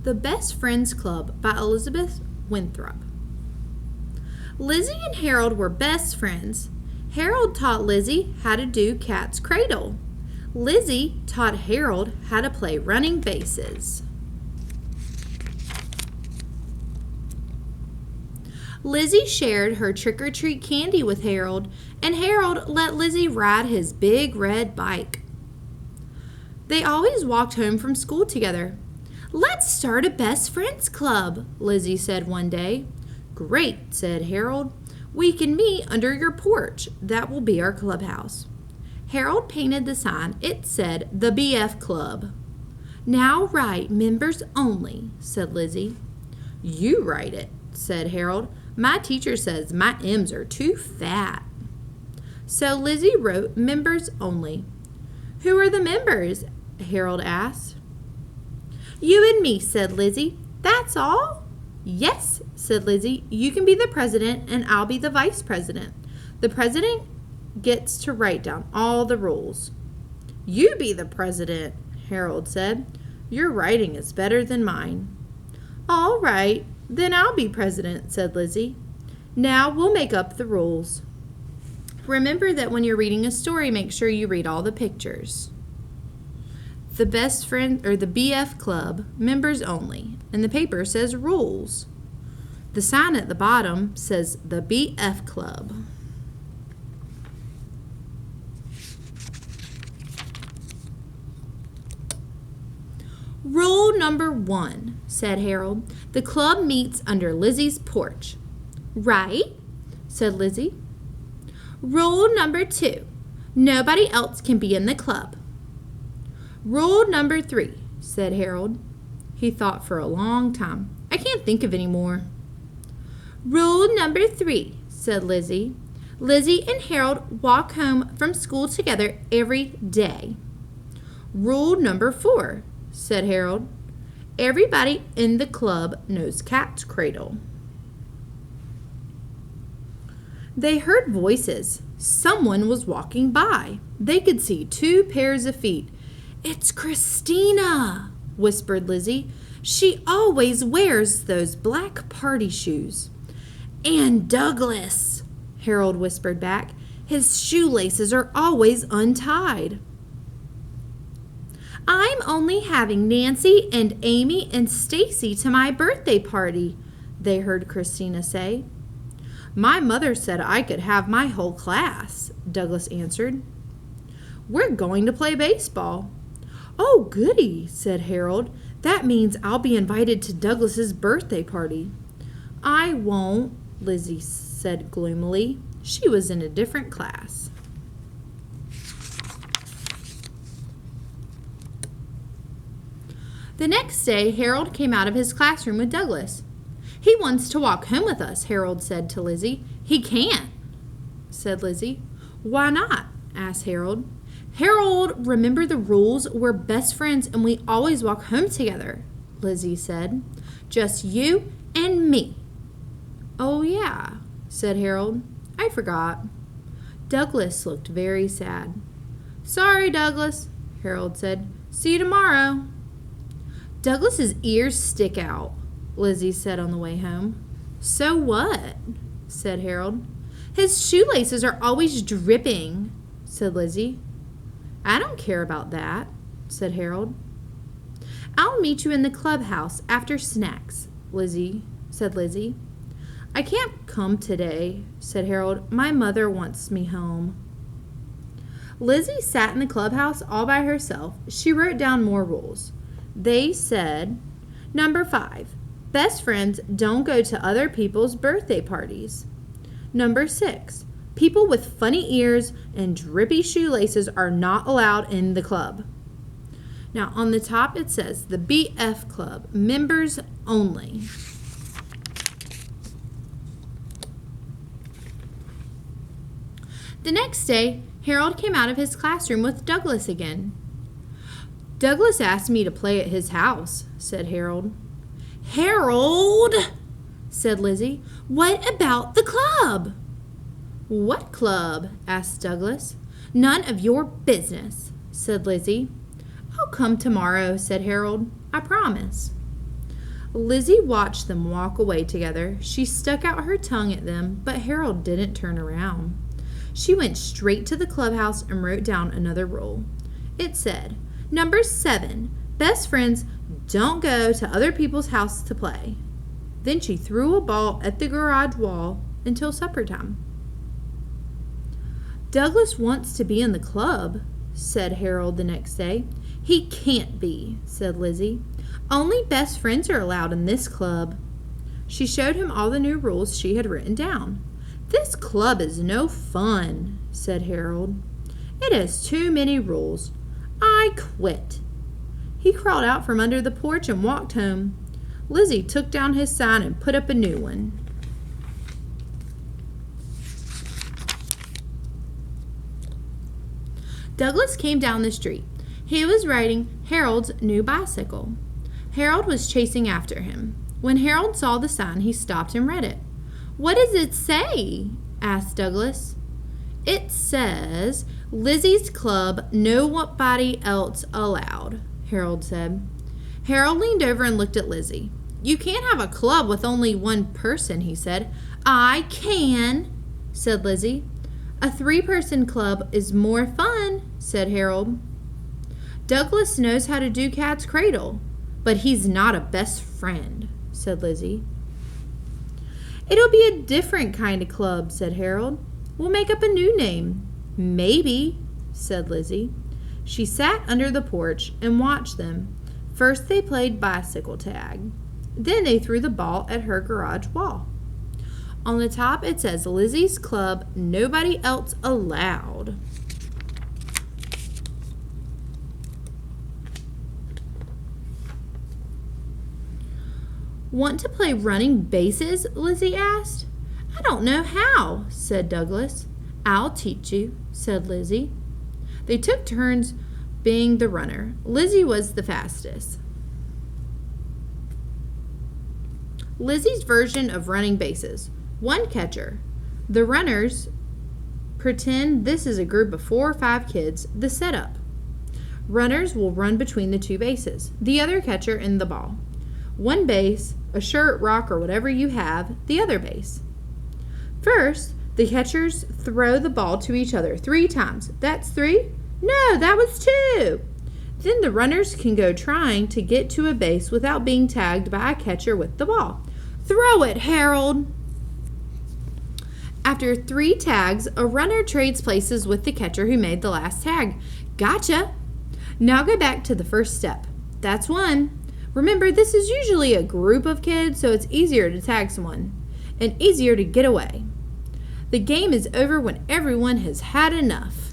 The Best Friends Club by Elizabeth Winthrop. Lizzie and Harold were best friends. Harold taught Lizzie how to do cat's cradle. Lizzie taught Harold how to play running bases. Lizzie shared her trick-or-treat candy with Harold, and Harold let Lizzie ride his big red bike. They always walked home from school together. "Let's start a best friends club," Lizzie said one day. "Great," said Harold. "We can meet under your porch. That will be our clubhouse." Harold painted the sign. It said, "The BF Club." "Now write, 'Members Only,'" said Lizzie. "You write it," said Harold. "My teacher says my M's are too fat." So Lizzie wrote, "Members Only." "Who are the members?" Harold asked. "You and me," said Lizzie. "That's all?" "Yes," said Lizzie. "You can be the president and I'll be the vice president. The president gets to write down all the rules." "You be the president," Harold said. "Your writing is better than mine." "All right, then I'll be president," said Lizzie. "Now we'll make up the rules." Remember that when you're reading a story, make sure you read all the pictures. The Best Friend or the BF Club, members only, and the paper says rules. The sign at the bottom says the BF Club. "Rule number 1, said Harold. "The club meets under Lizzie's porch." "Right," said Lizzie. "Rule number 2, nobody else can be in the club." "Rule number 3, said Harold. He thought for a long time. "I can't think of any more." "Rule number 3, said Lizzie. "Lizzie and Harold walk home from school together every day." "Rule number 4, said Harold. "Everybody in the club knows cat's cradle." They heard voices. Someone was walking by. They could see 2 pairs of feet. "It's Christina," whispered Lizzie. "She always wears those black party shoes." "And Douglas," Harold whispered back. "His shoelaces are always untied." "I'm only having Nancy and Amy and Stacy to my birthday party," they heard Christina say. "My mother said I could have my whole class," Douglas answered. "We're going to play baseball." "Oh, goody," said Harold. "That means I'll be invited to Douglas's birthday party." "I won't," Lizzie said gloomily. She was in a different class. The next day, Harold came out of his classroom with Douglas. "He wants to walk home with us," Harold said to Lizzie. "He can't," said Lizzie. "Why not?" asked Harold. "Harold, remember the rules? We're best friends and we always walk home together," Lizzie said. "Just you and me." "Oh, yeah," said Harold. "I forgot." Douglas looked very sad. "Sorry, Douglas," Harold said. "See you tomorrow." "Douglas's ears stick out," Lizzie said on the way home. "So what?" said Harold. "His shoelaces are always dripping," said Lizzie. "I don't care about that," said Harold. "I'll meet you in the clubhouse after snacks," said Lizzie. "I can't come today," said Harold. "My mother wants me home." Lizzie sat in the clubhouse all by herself. She wrote down more rules. They said, "Number 5, best friends don't go to other people's birthday parties." Number 6, people with funny ears and drippy shoelaces are not allowed in the club. Now on the top it says the BF Club, members only. The next day, Harold came out of his classroom with Douglas again. "Douglas asked me to play at his house," said Harold. "Harold," said Lizzie, "what about the club?" "What club?" asked Douglas. "None of your business," said Lizzie. "I'll come tomorrow," said Harold. "I promise." Lizzie watched them walk away together. She stuck out her tongue at them, but Harold didn't turn around. She went straight to the clubhouse and wrote down another rule. It said, "Number 7, best friends don't go to other people's houses to play." Then she threw a ball at the garage wall until supper time. "Douglas wants to be in the club," said Harold the next day. "He can't be," said Lizzie. "Only best friends are allowed in this club." She showed him all the new rules she had written down. "This club is no fun," said Harold. "It has too many rules. I quit." He crawled out from under the porch and walked home. Lizzie took down his sign and put up a new one. Douglas came down the street. He was riding Harold's new bicycle. Harold was chasing after him. When Harold saw the sign, he stopped and read it. "What does it say?" asked Douglas. "It says, 'Lizzie's club, nobody else allowed,'" Harold said. Harold leaned over and looked at Lizzie. "You can't have a club with only one person," he said. "I can," said Lizzie. "A 3-person club is more fun," said Harold. "Douglas knows how to do cat's cradle, but he's not a best friend," said Lizzie. "It'll be a different kind of club," said Harold. "We'll make up a new name." "Maybe," said Lizzie. She sat under the porch and watched them. First they played bicycle tag. Then they threw the ball at her garage wall. On the top it says, "Lizzie's club, nobody else allowed." "Want to play running bases?" Lizzie asked. "I don't know how," said Douglas. "I'll teach you," said Lizzie. They took turns being the runner. Lizzie was the fastest. Lizzie's version of running bases. 1 catcher. The runners pretend this is a group of 4 or 5 kids. The setup. Runners will run between the 2 bases, the other catcher and the ball. 1 base, a shirt, rock, or whatever you have, the other base. First, the catchers throw the ball to each other 3 times. That's 3? No, that was 2. Then the runners can go trying to get to a base without being tagged by a catcher with the ball. Throw it, Harold! After 3 tags, a runner trades places with the catcher who made the last tag. Gotcha! Now go back to the first step. That's 1. Remember, this is usually a group of kids, so it's easier to tag someone and easier to get away. The game is over when everyone has had enough.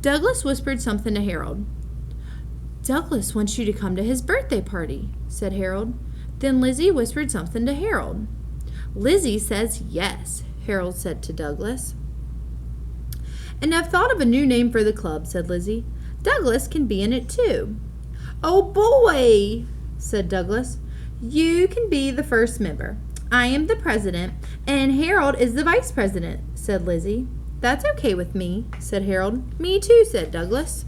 Douglas whispered something to Harold. "Douglas wants you to come to his birthday party," said Harold. Then Lizzie whispered something to Harold. "Lizzie says yes," Harold said to Douglas. "And I've thought of a new name for the club," said Lizzie. "Douglas can be in it too." "Oh boy," said Douglas. "You can be the first member. I am the president, and Harold is the vice president," said Lizzie. "That's okay with me," said Harold. "Me too," said Douglas.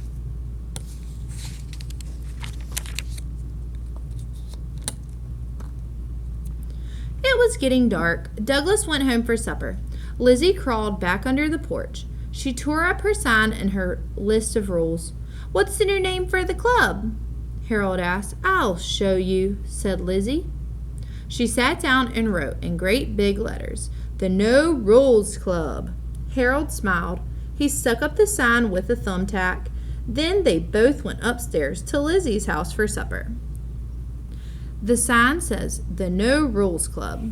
It was getting dark. Douglas went home for supper. Lizzie crawled back under the porch. She tore up her sign and her list of rules. "What's the new name for the club?" Harold asked. "I'll show you," said Lizzie. She sat down and wrote in great big letters, "The No Rules Club." Harold smiled. He stuck up the sign with a thumbtack. Then they both went upstairs to Lizzie's house for supper. The sign says, "The No Rules Club."